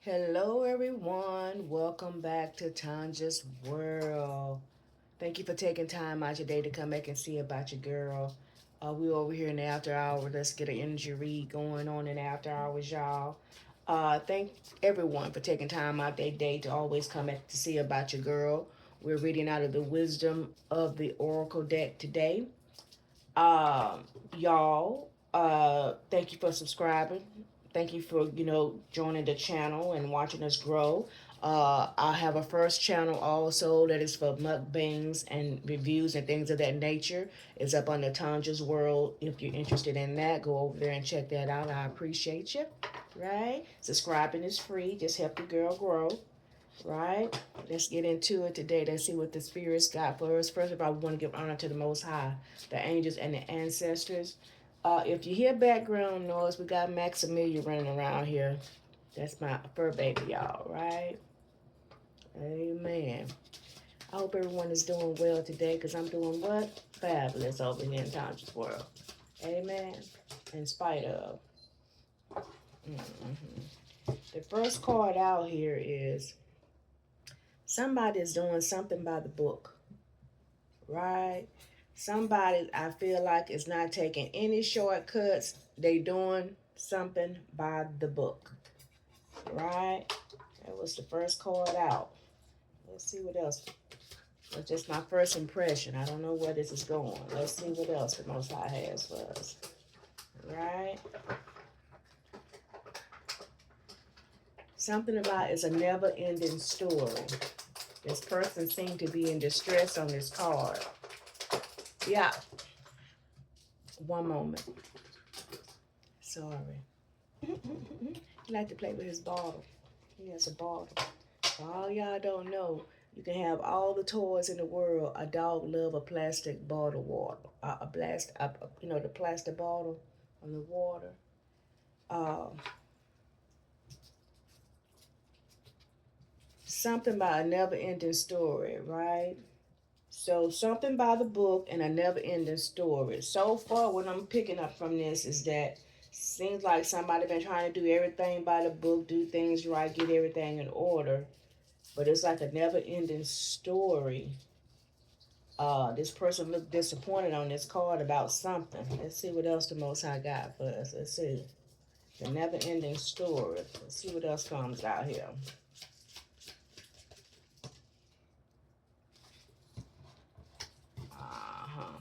Hello, everyone. Welcome back to Tanja's World. Thank you for taking time out your day to come back and see about your girl. We over here in the after hour. Let's get an energy read going on in the after hours, y'all. Thank everyone for taking time out their day to always come back to see about your girl. We're reading out of the wisdom of the Oracle deck today. Um, y'all, thank you for subscribing. Thank you for, joining the channel and watching us grow. I have a first channel also that is for mukbangs and reviews and things of that nature. It's up on the Tanja's World. If you're interested in that, go over there and check that out. I appreciate you. Right? Subscribing is free. Just help your girl grow. Right? Let's get into it today. Let's see what the spirits got for us. First of all, we want to give honor to the Most High, the angels, and the ancestors. If you hear background noise, we got Maximilian running around here. That's my fur baby, y'all, right? Amen. I hope everyone is doing well today because I'm doing what? Fabulous over here in Tanja's World. Amen. In spite of. The first card out here is somebody is doing something by the book, right? Somebody, I feel like, is not taking any shortcuts. They doing something by the book, right? That was the first card out. Let's see what else. That's just my first impression. I don't know where this is going. Let's see what else the Most High has for us, right? Something about it's a never-ending story. This person seemed to be in distress on this card. Yeah. One moment. Sorry. He like to play with his bottle. He has a bottle. For all y'all don't know, you can have all the toys in the world. A dog love a plastic bottle water. The plastic bottle on the water. Something about a never-ending story, right? So something by the book and a never-ending story. So far, what I'm picking up from this is that seems like somebody been trying to do everything by the book, do things right, get everything in order, but it's like a never-ending story. This person looked disappointed on this card about something. Let's see what else the Most High got for us. Let's see. The never-ending story. Let's see what else comes out here.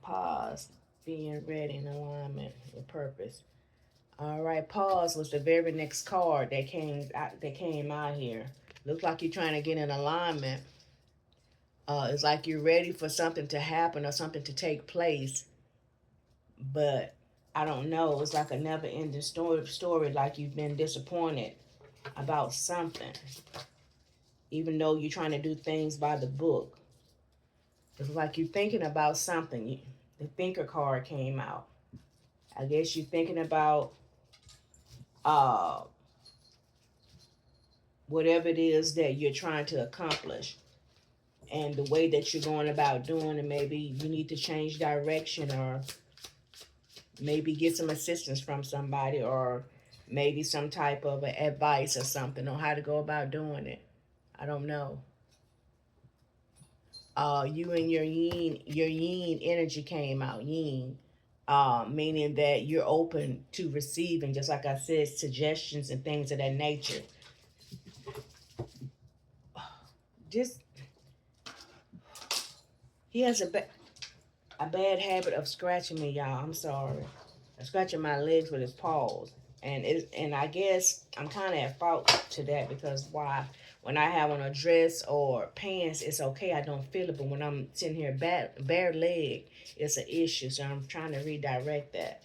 Pause. Being ready in alignment with purpose. All right, pause was the very next card that came out here. Looks like you're trying to get in alignment. It's like you're ready for something to happen or something to take place, but I don't know. It's like a never-ending story. Like you've been disappointed about something, even though you're trying to do things by the book. It's like you're thinking about something. The thinker card came out. I guess you're thinking about whatever it is that you're trying to accomplish and the way that you're going about doing it. Maybe you need to change direction or maybe get some assistance from somebody or maybe some type of advice or something on how to go about doing it. I don't know. You and your yin energy came out, yin, meaning that you're open to receiving, just like I said, suggestions and things of that nature. Just, he has a bad habit of scratching me, y'all. I'm sorry. Scratching my legs with his paws. And I guess I'm kind of at fault to that because why? When I have on a dress or pants, it's okay. I don't feel it. But when I'm sitting here bare leg, it's an issue. So I'm trying to redirect that.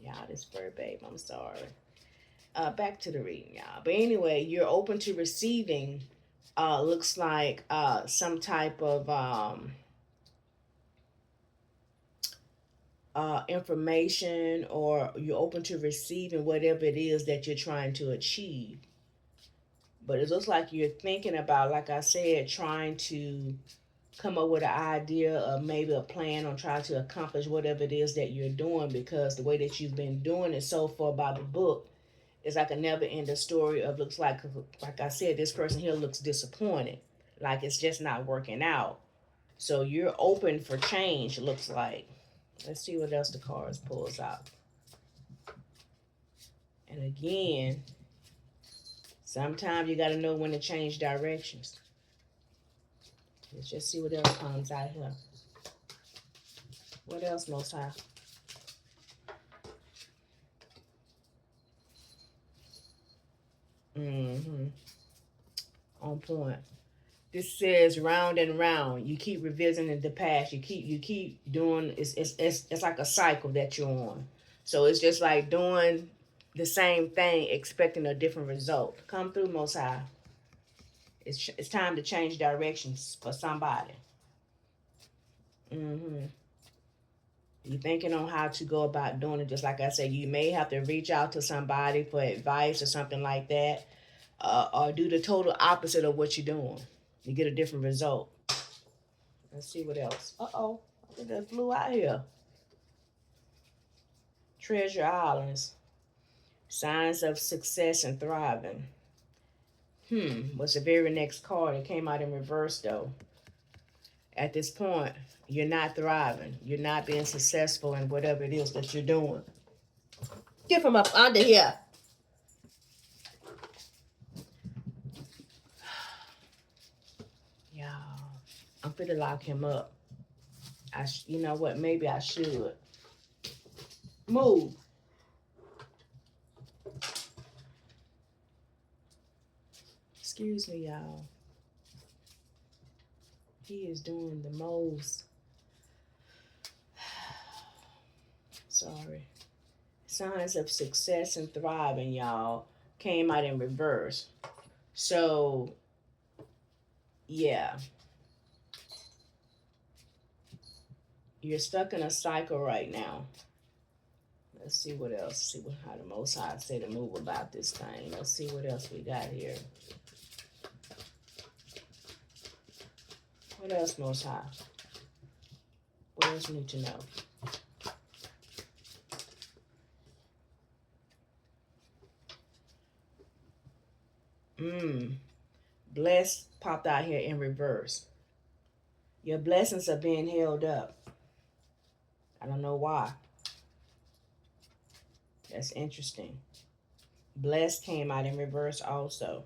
Y'all, this fur babe, I'm sorry. Back to the reading, y'all. But anyway, you're open to receiving. Looks like some type of information, or you're open to receiving whatever it is that you're trying to achieve. But it looks like you're thinking about, like I said, trying to come up with an idea or maybe a plan on trying to accomplish whatever it is that you're doing, because the way that you've been doing it so far by the book, It's like a never-ending story of, looks like I said, this person here looks disappointed, like it's just not working out. So you're open for change, looks like. Let's see what else the cards pulls out. And again, sometimes you got to know when to change directions. Let's just see what else comes out here. What else, Most High? On point. This says round and round. You keep revisiting the past. You keep doing. It's like a cycle that you're on. So it's just like doing the same thing, expecting a different result. Come through, Most High. It's time to change directions for somebody. You're thinking on how to go about doing it. Just like I said, you may have to reach out to somebody for advice or something like that, or do the total opposite of what you're doing. You get a different result. Let's see what else. Uh-oh. I think that flew out here. Treasure Islands. Signs of success and thriving. What's the very next card? It came out in reverse, though. At this point, you're not thriving. You're not being successful in whatever it is that you're doing. Get from up under here. Y'all, I'm finna lock him up. You know what? Maybe I should. Move. Excuse me, y'all. He is doing the most. Sorry. Signs of success and thriving, y'all, came out in reverse. So, yeah. You're stuck in a cycle right now. Let's see what else. See how the Most High say to move about this thing. Let's see what else we got here. What else, Most High? What else we need to know? Blessed popped out here in reverse. Your blessings are being held up. I don't know why. That's interesting. Blessed came out in reverse also.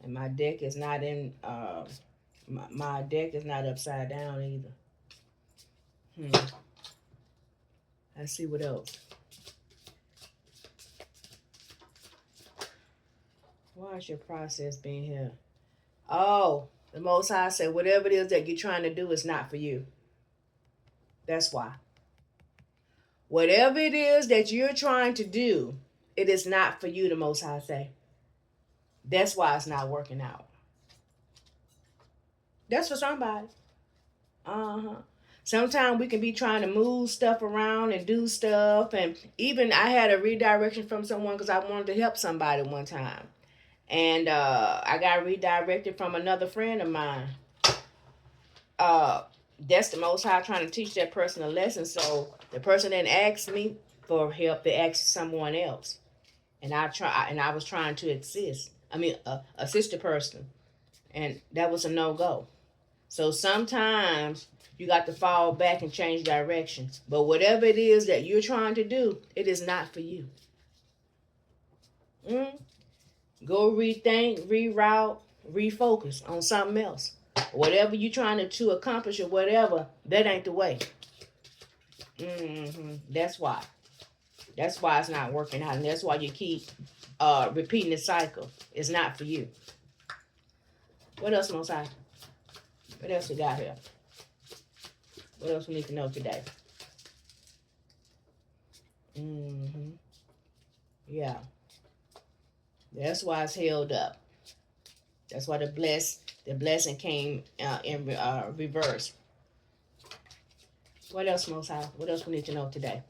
And my deck is not in, my deck is not upside down either. Let's see what else. Why is your process being here? Oh, the Most High said, whatever it is that you're trying to do is not for you. That's why. Whatever it is that you're trying to do, it is not for you, the Most High say. That's why it's not working out. That's for somebody. Sometimes we can be trying to move stuff around and do stuff. And even I had a redirection from someone because I wanted to help somebody one time. And I got redirected from another friend of mine. That's the Most High trying to teach that person a lesson. So the person didn't ask me for help. They asked someone else. And I was trying to assist the person. And that was a no-go. So sometimes you got to fall back and change directions. But whatever it is that you're trying to do, it is not for you. Go rethink, reroute, refocus on something else. Whatever you're trying to accomplish or whatever, that ain't the way. That's why. That's why it's not working out. And that's why you keep repeating the cycle. It's not for you. What else, Most High? What else we got here? What else we need to know today? Yeah. That's why it's held up. That's why the blessing came in reverse. What else, Most High? What else we need to know today?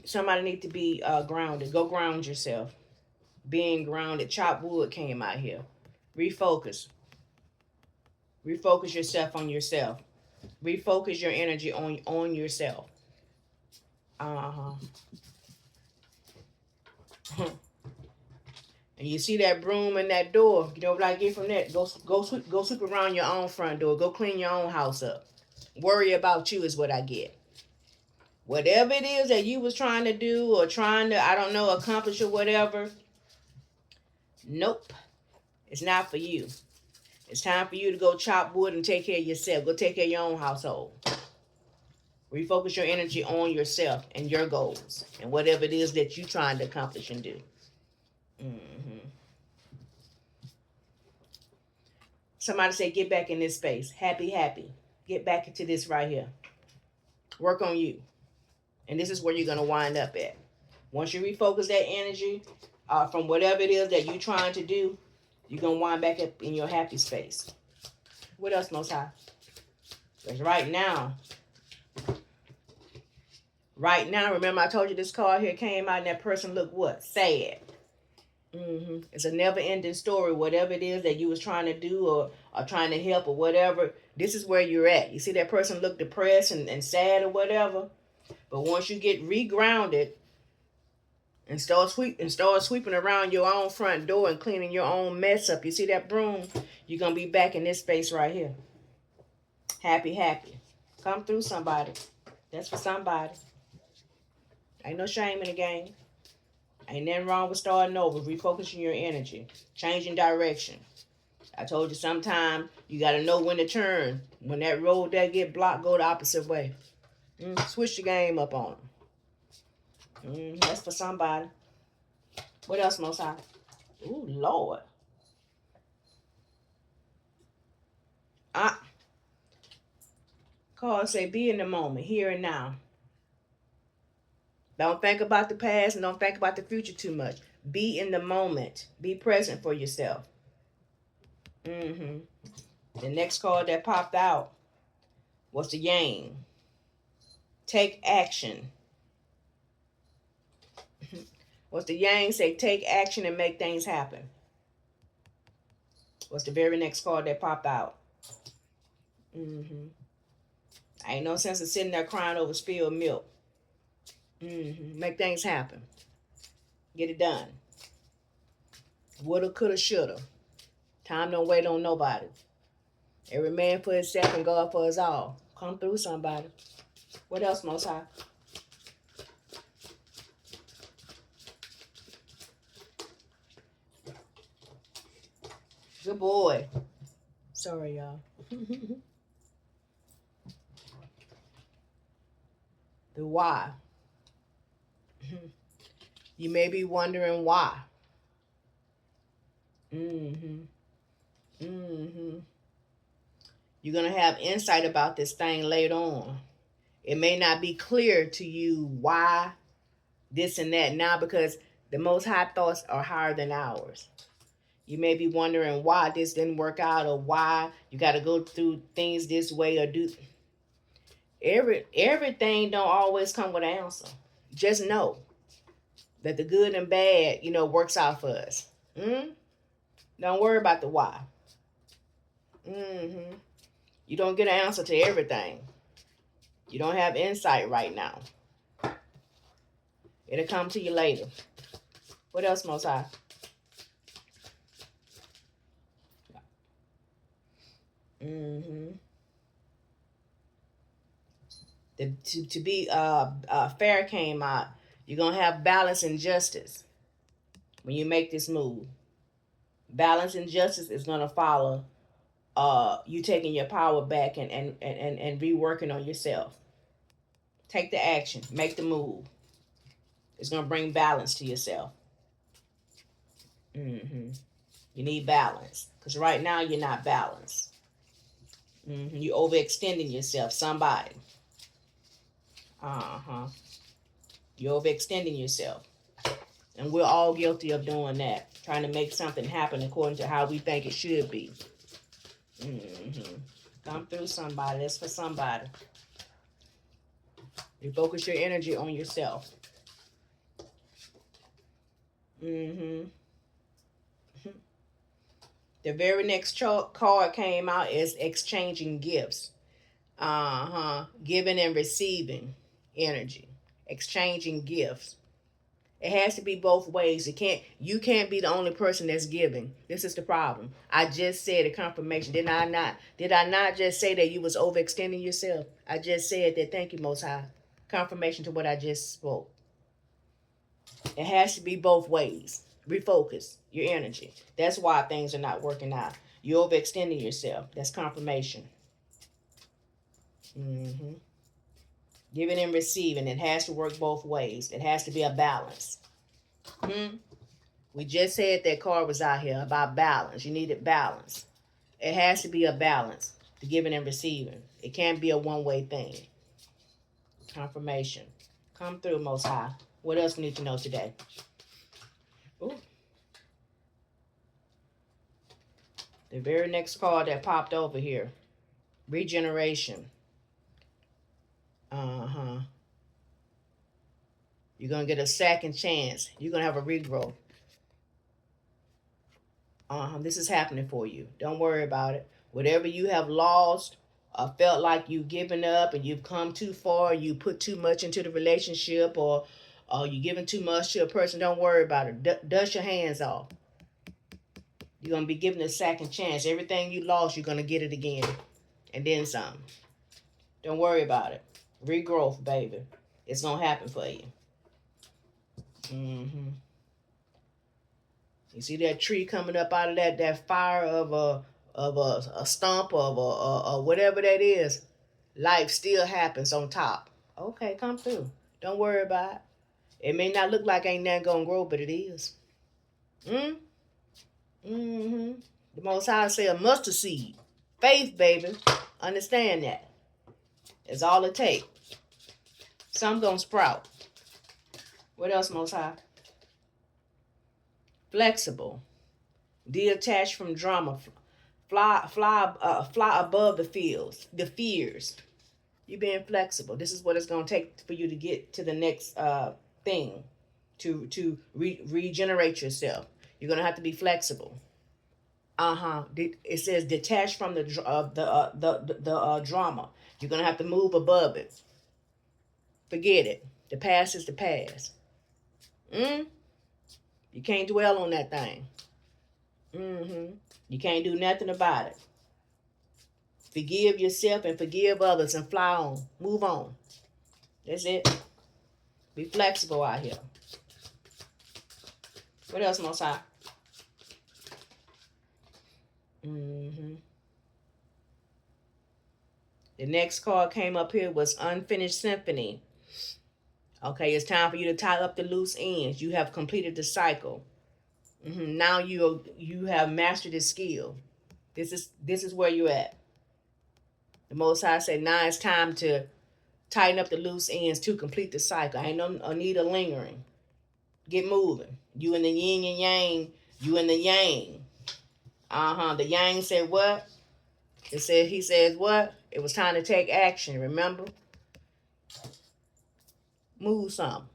Somebody need to be grounded. Go ground yourself. Being grounded. Chop wood came out here. Refocus. Refocus yourself on yourself. Refocus your energy on yourself. Uh-huh. And you see that broom and that door. You know what I get from that? Go sweep around your own front door. Go clean your own house up. Worry about you is what I get. Whatever it is that you was trying to do or trying to, I don't know, accomplish or whatever. Nope. It's not for you. It's time for you to go chop wood and take care of yourself. Go take care of your own household. Refocus your energy on yourself and your goals and whatever it is that you're trying to accomplish and do. Mm-hmm. Somebody say, get back in this space. Happy, happy. Get back into this right here. Work on you. And this is where you're going to wind up at. Once you refocus that energy from whatever it is that you're trying to do, you're going to wind back up in your happy space. What else, Most High? Because right now, remember I told you this card here came out and that person looked what? Sad. Mm-hmm. It's a never-ending story. Whatever it is that you was trying to do or trying to help or whatever, this is where you're at. You see that person look depressed and sad or whatever? But once you get regrounded and start sweeping around your own front door and cleaning your own mess up, you see that broom? You're going to be back in this space right here. Happy, happy. Come through, somebody. That's for somebody. Ain't no shame in the game. Ain't nothing wrong with starting over, refocusing your energy, changing direction. I told you sometime you got to know when to turn. When that road that get blocked, go the opposite way. Switch the game up on them. That's for somebody. What else, Most High? Ooh, Lord. Call say, be in the moment, here and now. Don't think about the past and don't think about the future too much. Be in the moment. Be present for yourself. The next card that popped out was the Yang. Take action. What's the Yang say? Take action and make things happen. What's the very next card that popped out? Ain't no sense of sitting there crying over spilled milk. Make things happen. Get it done. Woulda, coulda, shoulda. Time don't wait on nobody. Every man for himself and God for us all. Come through, somebody. What else, Most High? Good boy. Sorry, y'all. The why. You may be wondering why. You're going to have insight about this thing later on. It may not be clear to you why this and that now because the Most High thoughts are higher than ours. You may be wondering why this didn't work out or why you got to go through things this way or do. Everything don't always come with an answer. Just know that the good and bad, works out for us. Don't worry about the why. You don't get an answer to everything. You don't have insight right now. It'll come to you later. What else, Most High? To be fair came out. You're going to have balance and justice when you make this move. Balance and justice is going to follow you taking your power back and reworking on yourself. Take the action. Make the move. It's going to bring balance to yourself. You need balance. Because right now you're not balanced. You're overextending yourself. Somebody. You're overextending yourself. And we're all guilty of doing that. Trying to make something happen according to how we think it should be. Come through, somebody. That's for somebody. You focus your energy on yourself. The very next card came out is exchanging gifts. Giving and receiving energy. Exchanging gifts. It has to be both ways. You can't be the only person that's giving. This is the problem. I just said a confirmation. Did I not? Did I not just say that you was overextending yourself? I just said that. Thank you, Most High. Confirmation to what I just spoke. It has to be both ways. Refocus your energy. That's why things are not working out. You're overextending yourself. That's confirmation. Giving and receiving. It has to work both ways. It has to be a balance. We just said that card was out here about balance. You needed balance. It has to be a balance. The giving and receiving. It can't be a one-way thing. Confirmation. Come through, Most High. What else we need to know today? Ooh. The very next card that popped over here. Regeneration. You're going to get a second chance. You're going to have a regrowth. This is happening for you. Don't worry about it. Whatever you have lost, felt like you've given up and you've come too far, you put too much into the relationship, or you're giving too much to a person, don't worry about it. Dust your hands off. You're going to be given a second chance. Everything you lost, you're going to get it again. And then some. Don't worry about it. Regrowth, baby. It's going to happen for you. You see that tree coming up out of that fire of a stump of whatever that is. Life still happens on top. Okay, come through. Don't worry about it. It may not look like ain't nothing gonna grow, but it is. The Most High say a mustard seed. Faith, baby. Understand that. It's all it takes. Some gonna sprout. What else, Most High? Flexible. Detached from drama. Fly above the fears. You being flexible. This is what it's gonna take for you to get to the next thing, to regenerate yourself. You're gonna have to be flexible. It says detached from the drama. You're gonna have to move above it. Forget it. The past is the past. You can't dwell on that thing. You can't do nothing about it. Forgive yourself and forgive others and fly on. Move on. That's it. Be flexible out here. What else, Most High? The next card came up here was Unfinished Symphony. Okay, it's time for you to tie up the loose ends. You have completed the cycle. Now you have mastered the skill. This is where you're at. The Most High said, now it's time to tighten up the loose ends to complete the cycle. Ain't no need of lingering. Get moving. You in the yin and yang. You in the yang. The yang said what? He says what? It was time to take action, remember? Move some.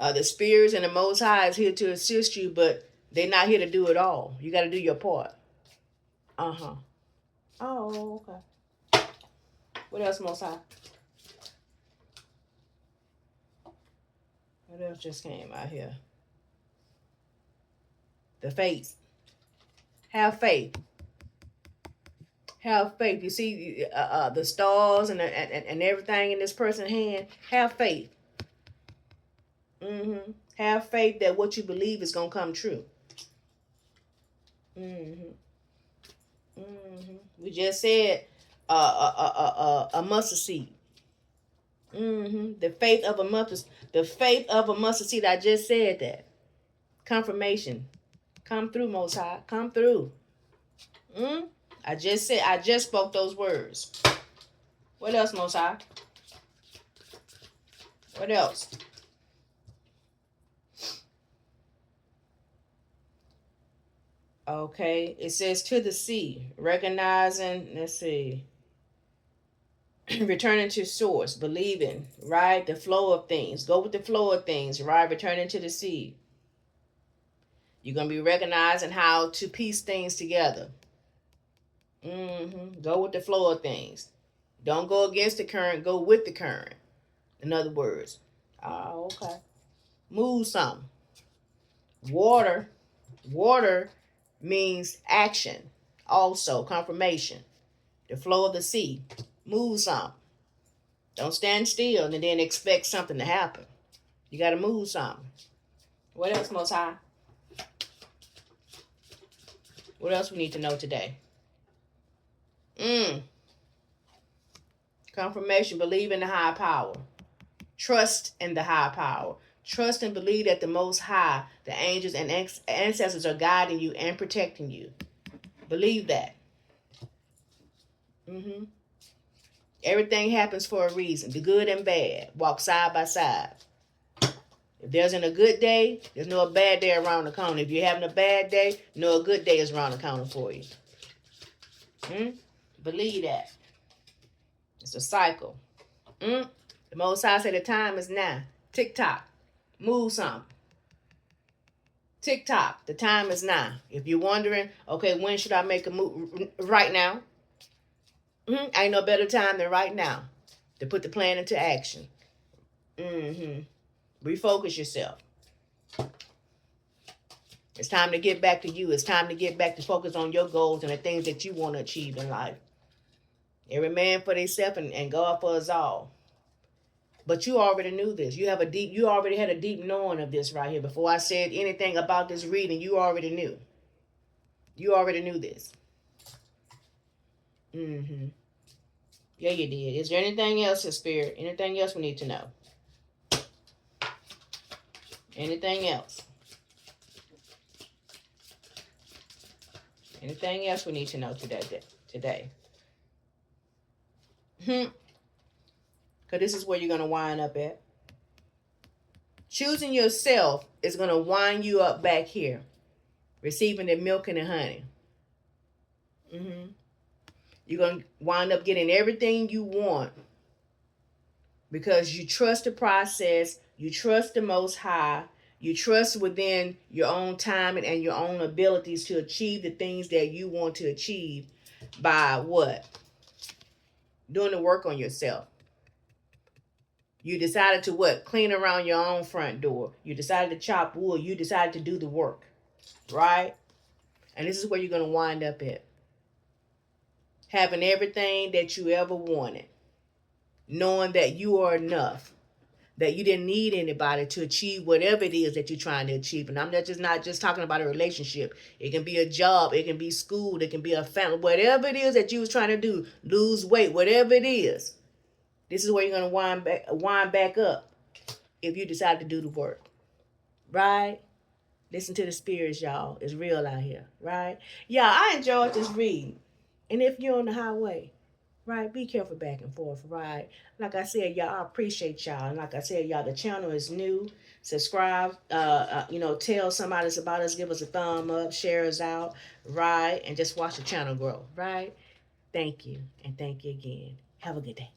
The spirits and the Most High is here to assist you, but they're not here to do it all. You got to do your part. Oh, okay. What else, Most High? What else just came out here? The faith. Have faith. Have faith. You see the stars and everything in this person's hand. Have faith. Have faith that what you believe is gonna come true. We just said a mustard seed. The faith of a mustard seed. I just said that. Confirmation. Come through, Most High. Come through. I just spoke those words. What else, Most High? What else? Okay, it says to the sea, recognizing, let's see, returning to source, believing, right? The flow of things. Go with the flow of things, right? Returning to the sea. You're going to be recognizing how to piece things together. Go with the flow of things. Don't go against the current. Go with the current. In other words. Oh, okay. Move something. Water. Water means action. Also, confirmation. The flow of the sea. Move something. Don't stand still and then expect something to happen. You got to move something. What else, Most High? What else we need to know today? Confirmation. Believe in the high power. Trust in the high power. Trust and believe that the Most High, the angels and ancestors are guiding you and protecting you. Believe that. Everything happens for a reason. The good and bad walk side by side. If there's a good day, there's no a bad day around the corner. If you're having a bad day, no a good day is around the corner for you. Believe that. It's a cycle. The Most High said the time is now. Tick-tock. Move something. Tick-tock. The time is now. If you're wondering, okay, when should I make a move? Right now. Ain't no better time than right now to put the plan into action. Refocus yourself. It's time to get back to you. It's time to get back to focus on your goals and the things that you want to achieve in life. Every man for themselves and God for us all. But you already knew this. You already had a deep knowing of this right here. Before I said anything about this reading, you already knew. You already knew this. Yeah, you did. Is there anything else in spirit? Anything else we need to know? Anything else? Anything else we need to know today? Because this is where you're going to wind up at. Choosing yourself is going to wind you up back here. Receiving the milk and the honey. You're going to wind up getting everything you want. Because you trust the process. You trust the Most High. You trust within your own time and your own abilities to achieve the things that you want to achieve by what? Doing the work on yourself. You decided to what? Clean around your own front door. You decided to chop wood. You decided to do the work. Right? And this is where you're going to wind up at. Having everything that you ever wanted. Knowing that you are enough. That you didn't need anybody to achieve whatever it is that you're trying to achieve. And I'm not just talking about a relationship. It can be a job. It can be school. It can be a family. Whatever it is that you was trying to do. Lose weight. Whatever it is. This is where you're going to wind back up. If you decide to do the work. Right? Listen to the spirits, y'all. It's real out here. Right? Yeah, I enjoyed this reading. And if you're on the highway. Right? Be careful back and forth, right? Like I said, y'all, I appreciate y'all. And like I said, y'all, the channel is new. Subscribe, tell somebody about us. Give us a thumb up, share us out, right? And just watch the channel grow, right? Thank you. And thank you again. Have a good day.